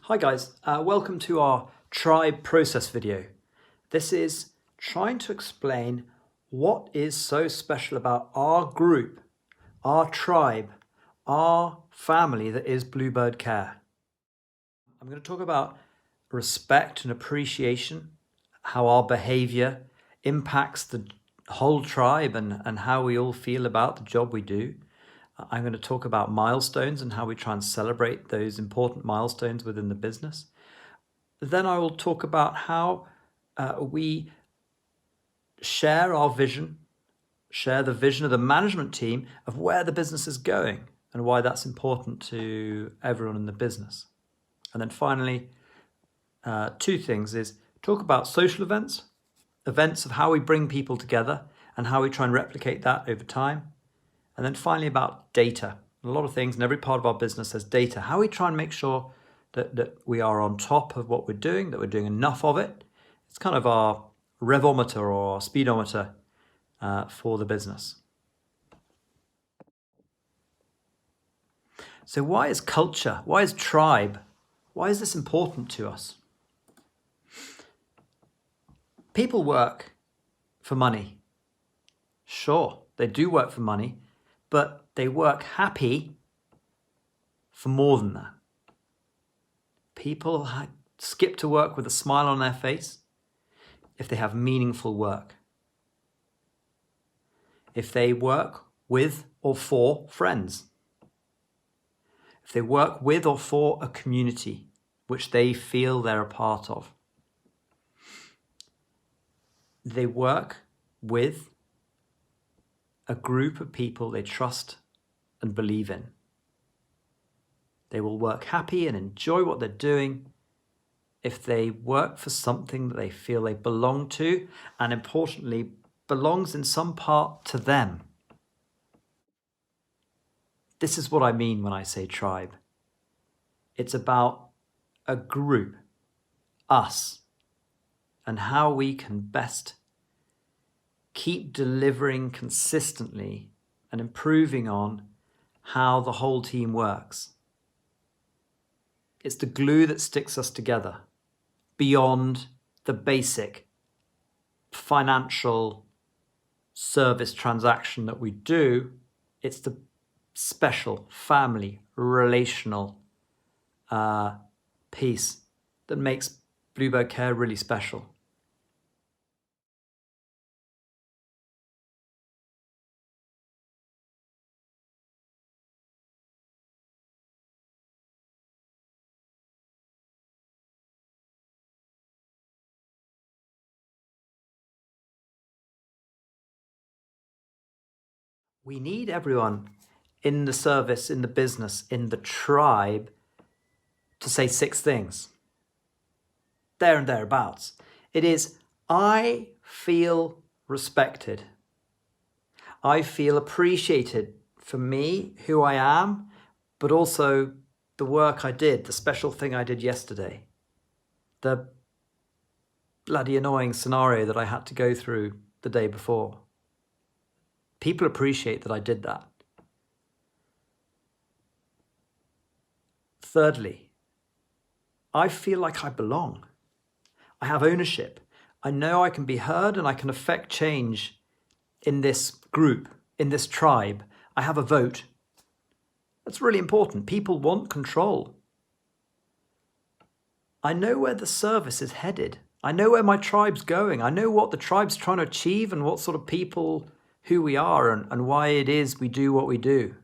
Hi guys, welcome to our tribe process video. This is trying to explain what is so special about our group, our tribe, our family that is Bluebird Care. I'm going to talk about respect and appreciation, how our behavior impacts the whole tribe and how we all feel about the job we do. I'm going to talk about milestones and how we try and celebrate those important milestones within the business. Then I will talk about how we share our vision, share the vision of the management team of where the business is going and why that's important to everyone in the business. And then finally, two things is talk about social events of how we bring people together and how we try and replicate that over time. And then finally about data. A lot of things in every part of our business has data. How we try and make sure that we are on top of what we're doing, that we're doing enough of it. It's kind of our revometer or our speedometer for the business. So why is culture, why is tribe, why is this important to us? People work for money. Sure, they do work for money, but they work happy for more than that. People skip to work with a smile on their face if they have meaningful work. If they work with or for friends. If they work with or for a community which they feel they're a part of. They work with a group of people they trust and believe in. They will work happy and enjoy what they're doing if they work for something that they feel they belong to and, importantly, belongs in some part to them. This is what I mean when I say tribe. It's about a group, us, and how we can best keep delivering consistently and improving on how the whole team works. It's the glue that sticks us together beyond the basic financial service transaction that we do. It's the special family relational piece that makes Bluebird Care really special. We need everyone in the service, in the business, in the tribe to say 6 things. There and thereabouts. It is, I feel respected. I feel appreciated for me, who I am, but also the work I did, the special thing I did yesterday. The bloody annoying scenario that I had to go through the day before. People appreciate that I did that. Thirdly, I feel like I belong. I have ownership. I know I can be heard and I can affect change in this group, in this tribe. I have a vote. That's really important. People want control. I know where the service is headed. I know where my tribe's going. I know what the tribe's trying to achieve and what sort of people, who we are and why it is we do what we do.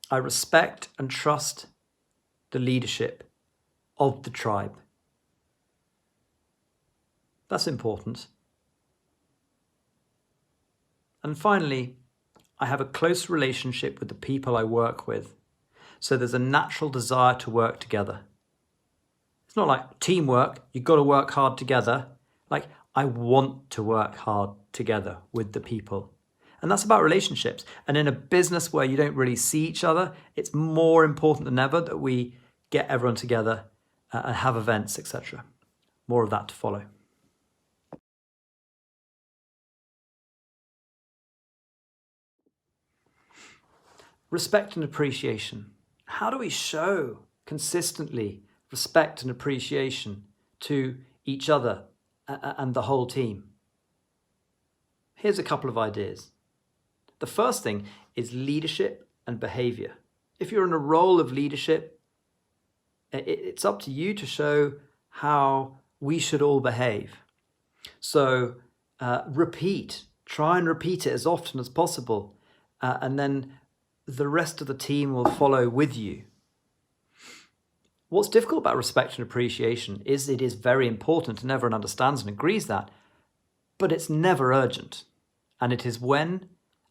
I respect and trust the leadership of the tribe. That's important. And finally, I have a close relationship with the people I work with. So there's a natural desire to work together. It's not like teamwork, you've got to work hard together. Like, I want to work hard together with the people. And that's about relationships. And in a business where you don't really see each other, it's more important than ever that we get everyone together and have events, etc. More of that to follow. Respect and appreciation. how do we show consistently respect and appreciation to each other and the whole team? Here's a couple of ideas. The first thing is leadership and behavior. If you're in a role of leadership, it's up to you to show how we should all behave. So try and repeat it as often as possible, and then the rest of the team will follow with you. What's difficult about respect and appreciation is it is very important, and everyone understands and agrees that, but it's never urgent. And it is when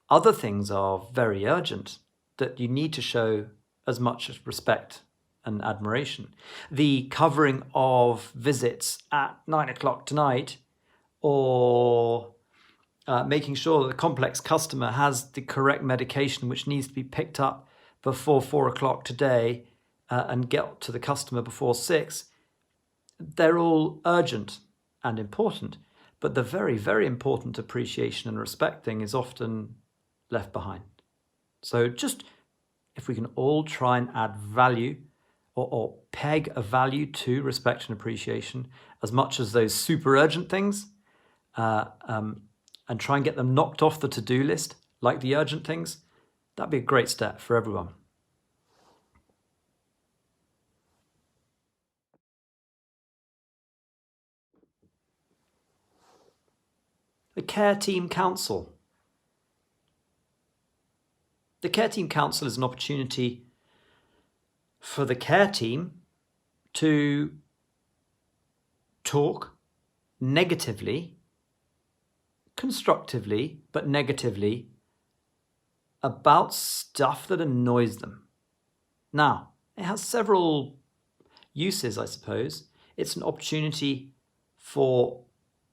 other things are very urgent that you need to show as much respect and admiration. The covering of visits at 9 o'clock tonight, or making sure that the complex customer has the correct medication which needs to be picked up before 4 o'clock today and get to the customer before 6, they're all urgent and important. But the very, very important appreciation and respect thing is often left behind. So just if we can all try and add value or peg a value to respect and appreciation as much as those super urgent things, and try and get them knocked off the to-do list, like the urgent things, that'd be a great step for everyone. The Care Team Council. The Care Team Council is an opportunity for the care team to talk negatively, constructively, but negatively, about stuff that annoys them. Now, it has several uses, I suppose. It's an opportunity for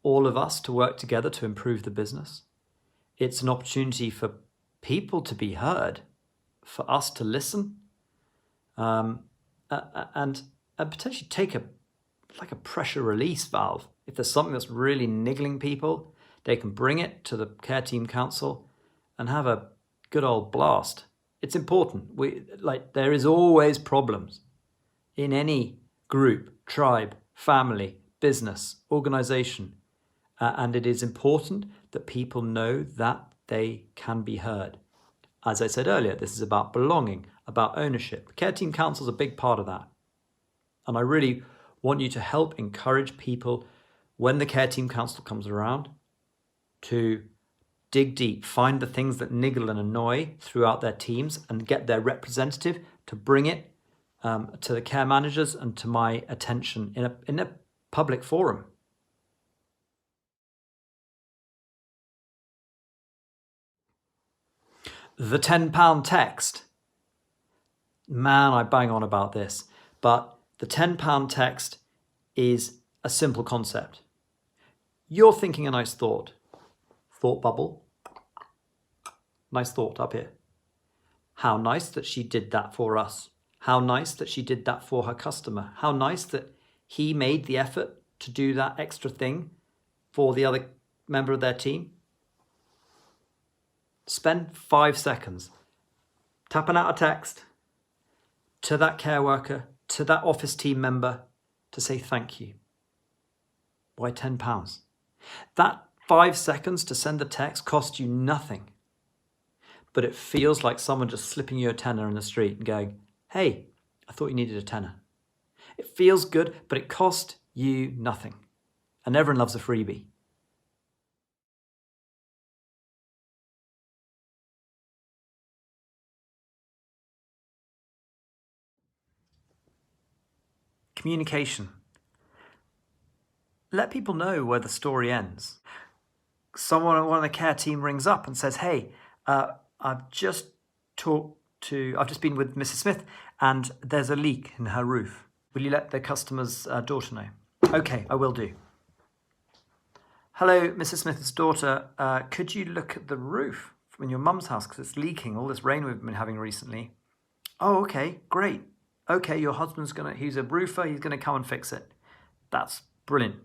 all of us to work together to improve the business. It's an opportunity for people to be heard, for us to listen, and potentially take a pressure release valve. If there's something that's really niggling people, they can bring it to the Care Team Council and have a good old blast. It's important. There is always problems in any group, tribe, family, business, organization. And it is important that people know that they can be heard. As I said earlier, this is about belonging, about ownership. The Care Team Council is a big part of that. And I really want you to help encourage people when the Care Team Council comes around to dig deep, find the things that niggle and annoy throughout their teams and get their representative to bring it to the care managers and to my attention in a public forum. The £10 text. Man, I bang on about this, but the £10 text is a simple concept. You're thinking a nice thought. Thought bubble. Nice thought up here. How nice that she did that for us. How nice that she did that for her customer. How nice that he made the effort to do that extra thing for the other member of their team. Spend 5 seconds tapping out a text to that care worker, to that office team member, to say thank you. Why £10? That 5 seconds to send the text cost you nothing. But it feels like someone just slipping you a tenner in the street and going, hey, I thought you needed a tenner. It feels good, but it cost you nothing. And everyone loves a freebie. Communication. Let people know where the story ends. One of the care team rings up and says, hey, I've just been with Mrs. Smith and there's a leak in her roof. Will you let the customer's daughter know? Okay, I will do. Hello, Mrs. Smith's daughter. Could you look at the roof in your mum's house because it's leaking, all this rain we've been having recently? Oh, okay, great. Okay, your husband's he's a roofer, he's gonna come and fix it. That's brilliant.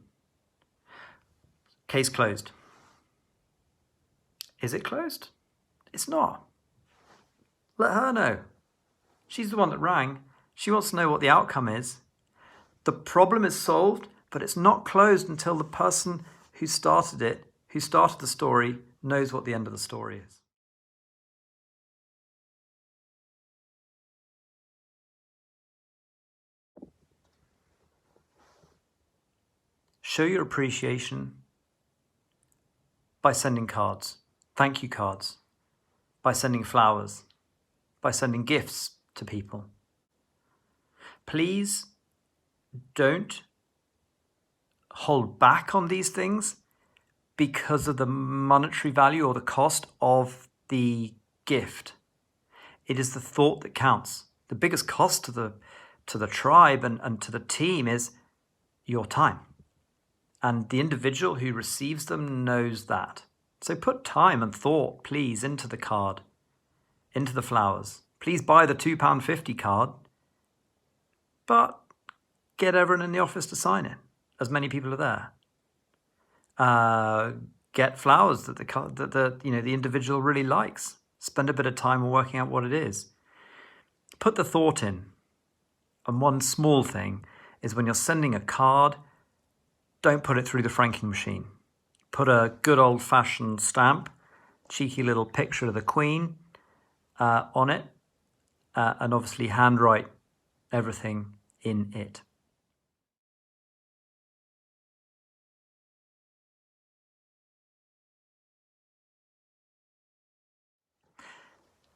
Case closed. Is it closed? It's not. Let her know. She's the one that rang. She wants to know what the outcome is. The problem is solved, but it's not closed until the person who started the story, knows what the end of the story is. Show your appreciation by sending cards, thank you cards, by sending flowers, by sending gifts to people. Please don't hold back on these things because of the monetary value or the cost of the gift. It is the thought that counts. The biggest cost to the tribe and to the team is your time. And the individual who receives them knows that. So put time and thought, please, into the card, into the flowers. Please buy the £2.50 card, but get everyone in the office to sign it, as many people are there. Get flowers that the individual really likes. Spend a bit of time working out what it is. Put the thought in. And one small thing is when you're sending a card, don't put it through the franking machine. Put a good old-fashioned stamp, cheeky little picture of the Queen on it, and obviously handwrite everything in it.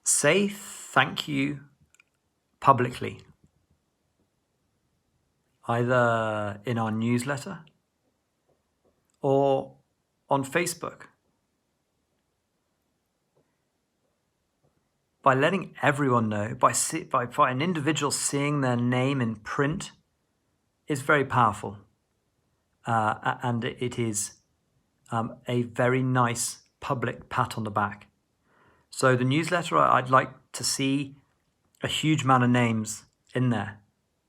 Say thank you publicly, either in our newsletter or on Facebook. By letting everyone know, by an individual seeing their name in print is very powerful. And it is a very nice public pat on the back. So the newsletter, I'd like to see a huge amount of names in there.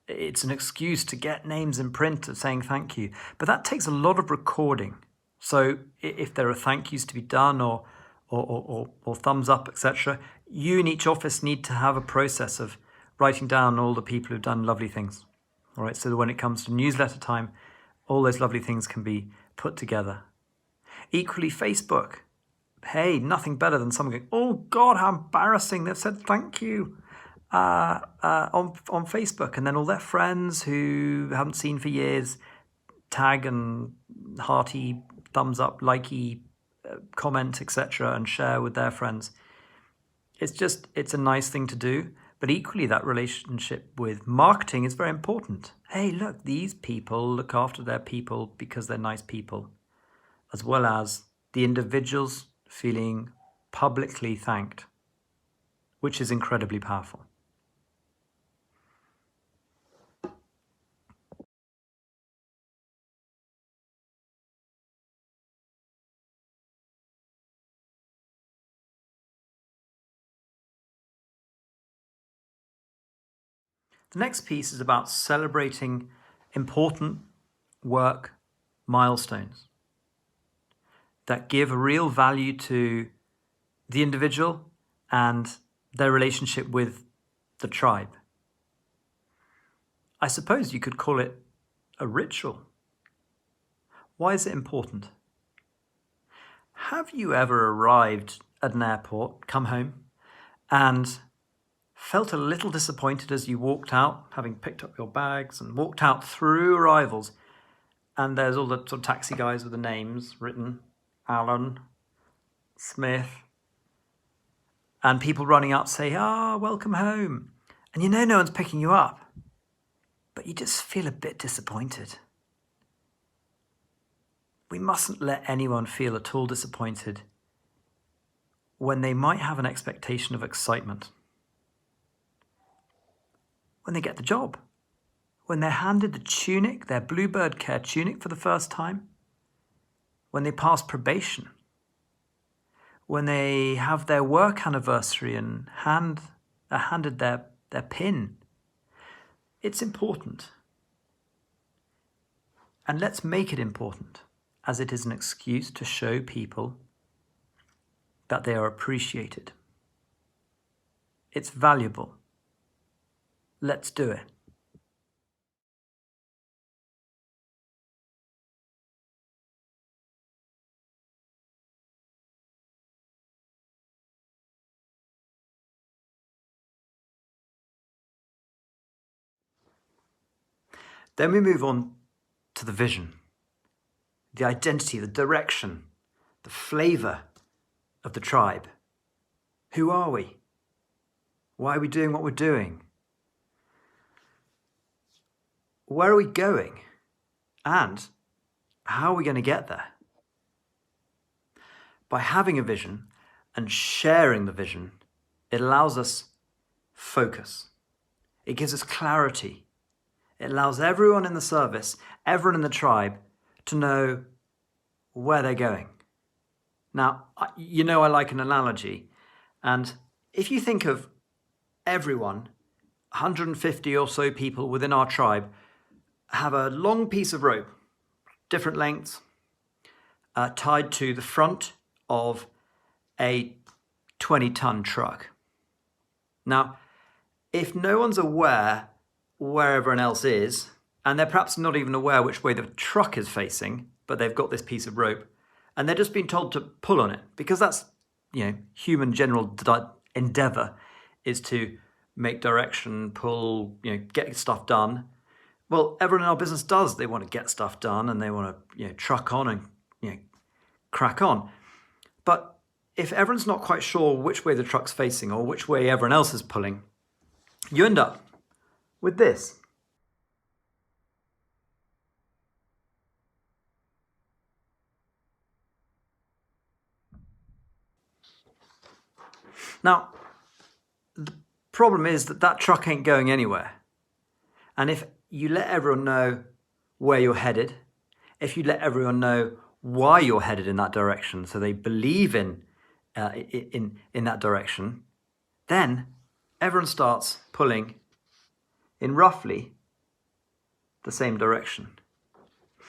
It's an excuse to get names in print of saying thank you. But that takes a lot of recording. So if there are thank yous to be done or thumbs up, etc., you in each office need to have a process of writing down all the people who've done lovely things. All right, so that when it comes to newsletter time, all those lovely things can be put together. Equally, Facebook. Hey, nothing better than someone going, oh God, how embarrassing, they've said thank you on Facebook. And then all their friends who haven't seen for years tag and hearty, thumbs up, likey, comment, etc., and share with their friends. It's a nice thing to do. But equally, that relationship with marketing is very important. Hey, look, these people look after their people because they're nice people, as well as the individuals feeling publicly thanked, which is incredibly powerful. The next piece is about celebrating important work milestones that give a real value to the individual and their relationship with the tribe. I suppose you could call it a ritual. Why is it important? Have you ever arrived at an airport, come home, and felt a little disappointed as you walked out, having picked up your bags and walked out through arrivals, and there's all the sort of taxi guys with the names written, Alan, Smith, and people running up say, welcome home. And you know no one's picking you up, but you just feel a bit disappointed. We mustn't let anyone feel at all disappointed when they might have an expectation of excitement. When they get the job, when they're handed the tunic, their Bluebird Care tunic for the first time, when they pass probation, when they have their work anniversary and are handed their pin. It's important. And let's make it important, as it is an excuse to show people that they are appreciated. It's valuable. Let's do it. Then we move on to the vision, the identity, the direction, the flavor of the tribe. Who are we? Why are we doing what we're doing? Where are we going? And how are we going to get there? By having a vision and sharing the vision, it allows us focus. It gives us clarity. It allows everyone in the service, everyone in the tribe, to know where they're going. Now, you know I like an analogy, and if you think of everyone, 150 or so people within our tribe have a long piece of rope, different lengths, tied to the front of a 20-ton truck. Now, if no one's aware where everyone else is, and they're perhaps not even aware which way the truck is facing, but they've got this piece of rope, and they're just being told to pull on it, because that's, human general endeavor is to make direction, pull, get stuff done. Well, everyone in our business does. They want to get stuff done, and they want to, truck on and, crack on. But if everyone's not quite sure which way the truck's facing or which way everyone else is pulling, you end up with this. Now, the problem is that truck ain't going anywhere. And if you let everyone know where you're headed, if you let everyone know why you're headed in that direction, so they believe in that direction, then everyone starts pulling in roughly the same direction.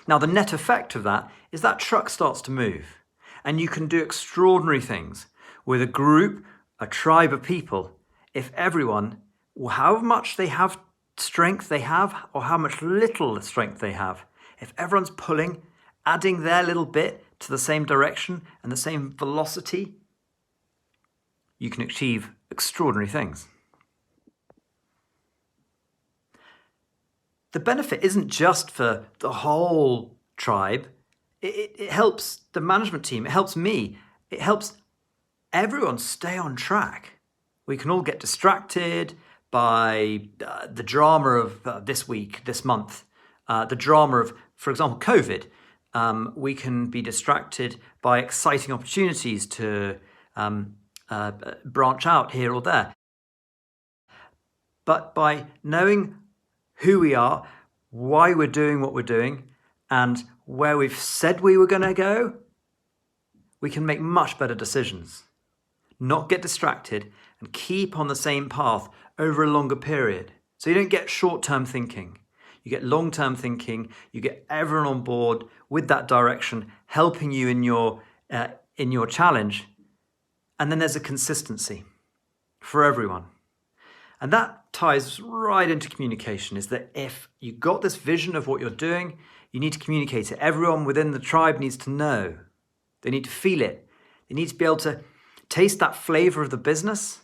Now, the net effect of that is that truck starts to move, and you can do extraordinary things with a group, a tribe of people, if everyone, how much they have strength they have, or how much little strength they have, if everyone's pulling, adding their little bit to the same direction and the same velocity, you can achieve extraordinary things. The benefit isn't just for the whole tribe. It helps the management team. It helps me. It helps everyone stay on track. We can all get distracted by the drama of this week, this month, the drama of, for example, COVID. We can be distracted by exciting opportunities to branch out here or there. But by knowing who we are, why we're doing what we're doing, and where we've said we were going to go, we can make much better decisions. Not get distracted and keep on the same path over a longer period. So you don't get short-term thinking. You get long-term thinking. You get everyone on board with that direction, helping you in your challenge. And then there's a consistency for everyone. And that ties right into communication, is that if you got this vision of what you're doing, you need to communicate it. Everyone within the tribe needs to know. They need to feel it. They need to be able to taste that flavor of the business.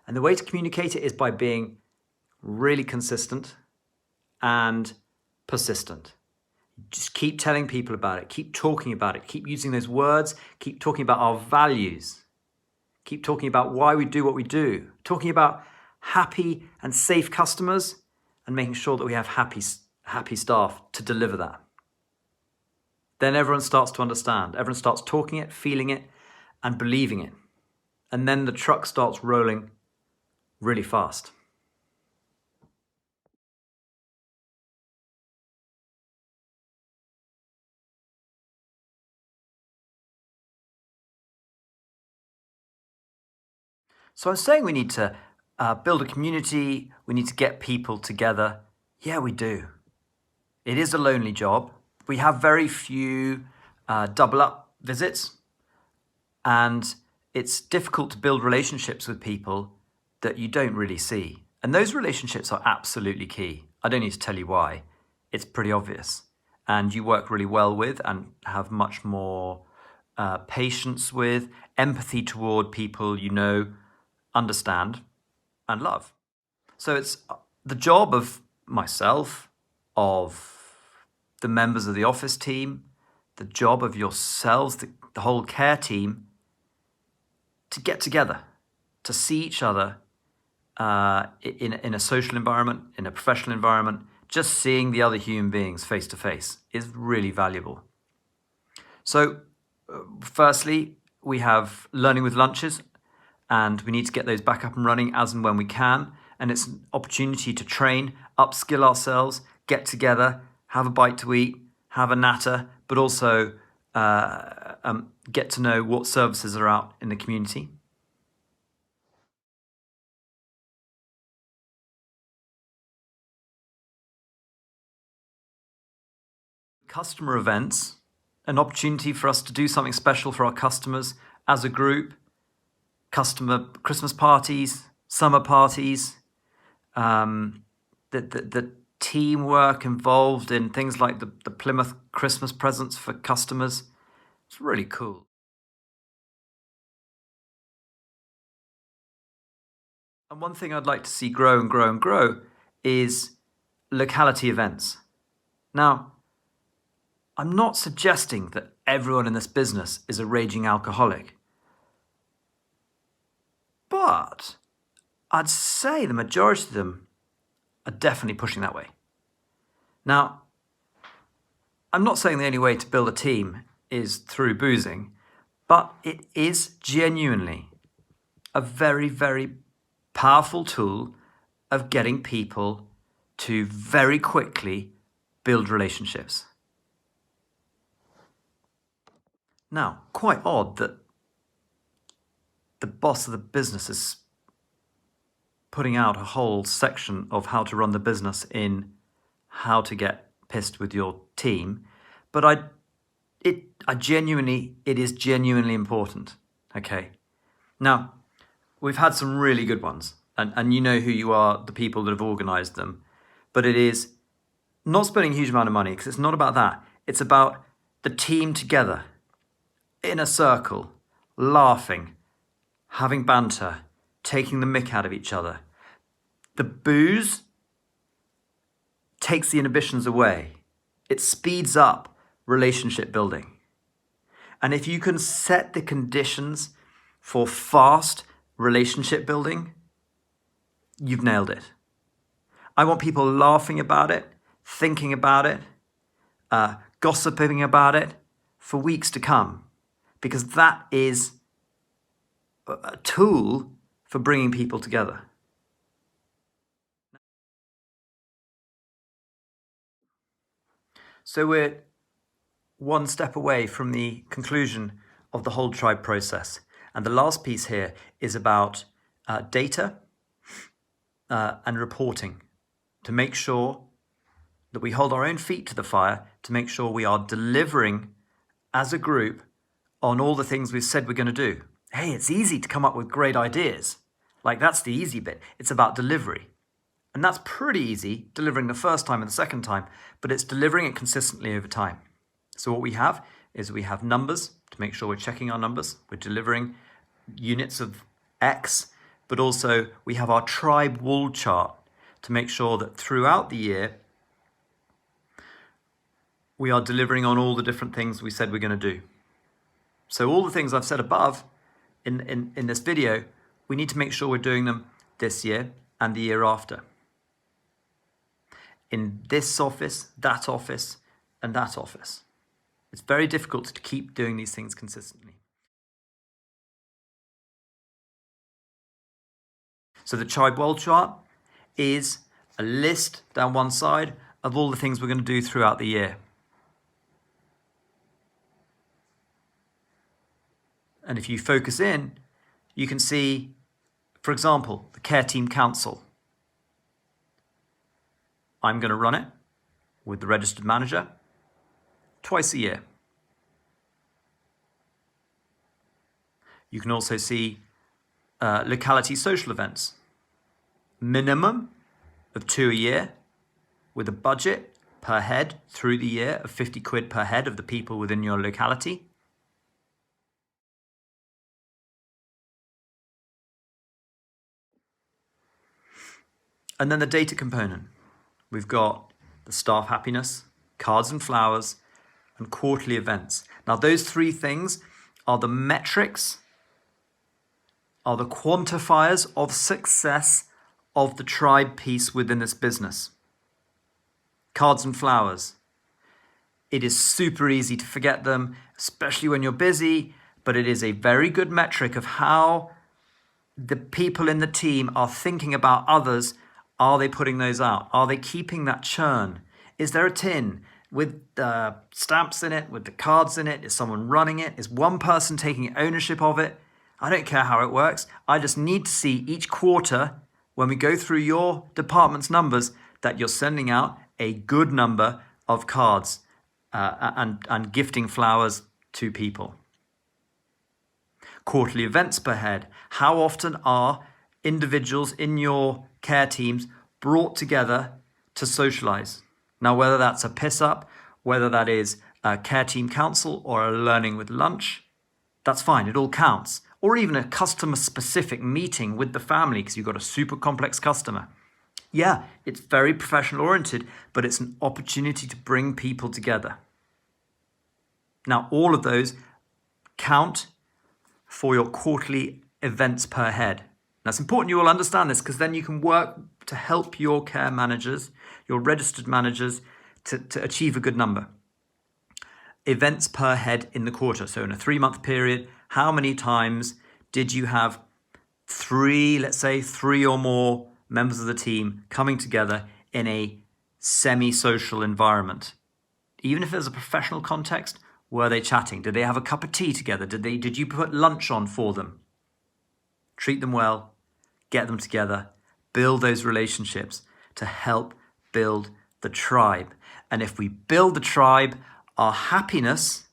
And the way to communicate it is by being really consistent and persistent. Just keep telling people about it. Keep talking about it. Keep using those words. Keep talking about our values. Keep talking about why we do what we do. Talking about happy and safe customers, and making sure that we have happy staff to deliver that. Then everyone starts to understand. Everyone starts talking it, feeling it, and believing it. And then the truck starts rolling really fast. So I'm saying we need to build a community, we need to get people together. Yeah, we do. It is a lonely job. We have very few double up visits, and it's difficult to build relationships with people that you don't really see. And those relationships are absolutely key. I don't need to tell you why. It's pretty obvious. And you work really well with and have much more patience with, empathy toward people you know, understand, and love. So it's the job of myself, of the members of the office team, the job of yourselves, the whole care team, to get together, to see each other in a social environment, in a professional environment. Just seeing the other human beings face to face is really valuable. So firstly, we have learning with lunches, and we need to get those back up and running as and when we can. And it's an opportunity to train, upskill ourselves, get together, have a bite to eat, have a natter, but also get to know what services are out in the community. Customer events, an opportunity for us to do something special for our customers as a group. Customer Christmas parties, summer parties, the teamwork involved in things like the Plymouth Christmas presents for customers. It's really cool. And one thing I'd like to see grow and grow and grow is locality events. Now, I'm not suggesting that everyone in this business is a raging alcoholic, but I'd say the majority of them are definitely pushing that way. Now, I'm not saying the only way to build a team is through boozing, but it is genuinely a very, very powerful tool of getting people to very quickly build relationships. Now, quite odd that the boss of the business is putting out a whole section of how to run the business in how to get pissed with your team, but it is genuinely important. Okay. Now, we've had some really good ones, and you know who you are, the people that have organized them, but it is not spending a huge amount of money, because it's not about that. It's about the team together in a circle, laughing, having banter, taking the mick out of each other. The booze takes the inhibitions away. It speeds up relationship building. And if you can set the conditions for fast relationship building, you've nailed it. I want people laughing about it, thinking about it, gossiping about it for weeks to come, because that is a tool for bringing people together. So we're one step away from the conclusion of the whole tribe process. And the last piece here is about data and reporting, to make sure that we hold our own feet to the fire, to make sure we are delivering as a group on all the things we've said we're going to do. Hey, it's easy to come up with great ideas. Like, that's the easy bit. It's about delivery. And that's pretty easy, delivering the first time and the second time, but it's delivering it consistently over time. So what we have is we have numbers to make sure we're checking our numbers. We're delivering units of X, but also we have our tribe wall chart to make sure that throughout the year, we are delivering on all the different things we said we're going to do. So all the things I've said above in this video, we need to make sure we're doing them this year and the year after. In this office, that office, and that office. It's very difficult to keep doing these things consistently. So the tribe wall chart is a list down one side of all the things we're going to do throughout the year. And if you focus in, you can see, for example, the Care Team Council. I'm going to run it with the registered manager twice a year. You can also see locality social events. minimum of 2 a year, with a budget per head through the year of 50 quid per head of the people within your locality. And then the data component. We've got the staff happiness, cards and flowers, and quarterly events. Now, those three things are the metrics, are the quantifiers of success of the tribe piece within this business. Cards and flowers. It is super easy to forget them, especially when you're busy, but it is a very good metric of how the people in the team are thinking about others. Are they putting those out? Are they keeping that churn? Is there a tin with the stamps in it, with the cards in it? Is someone running it? Is one person taking ownership of it? I don't care how it works. I just need to see each quarter, when we go through your department's numbers, that you're sending out a good number of cards and gifting flowers to people. Quarterly events per head. How often are individuals in your care teams brought together to socialize? Now, whether that's a piss up, whether that is a care team council or a learning with lunch, that's fine. It all counts. Or even a customer specific meeting with the family because you've got a super complex customer. Yeah, it's very professional oriented, but it's an opportunity to bring people together. Now, all of those count for your quarterly events per head. Now, it's important you all understand this because then you can work to help your care managers, your registered managers, to achieve a good number. Events per head in the quarter. So in a 3-month period, how many times did you have let's say three or more members of the team coming together in a semi-social environment? Even if there's a professional context, were they chatting? Did they have a cup of tea together? Did you put lunch on for them? Treat them well, get them together, build those relationships to help build the tribe. And if we build the tribe, our happiness,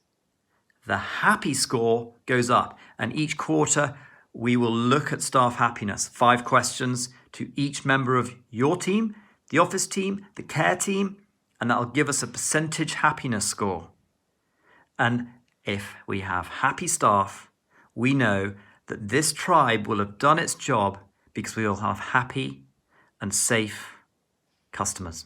the happy score goes up. And each quarter, we will look at staff happiness. 5 questions to each member of your team, the office team, the care team, and that'll give us a percentage happiness score. And if we have happy staff, we know that this tribe will have done its job because we will have happy and safe customers.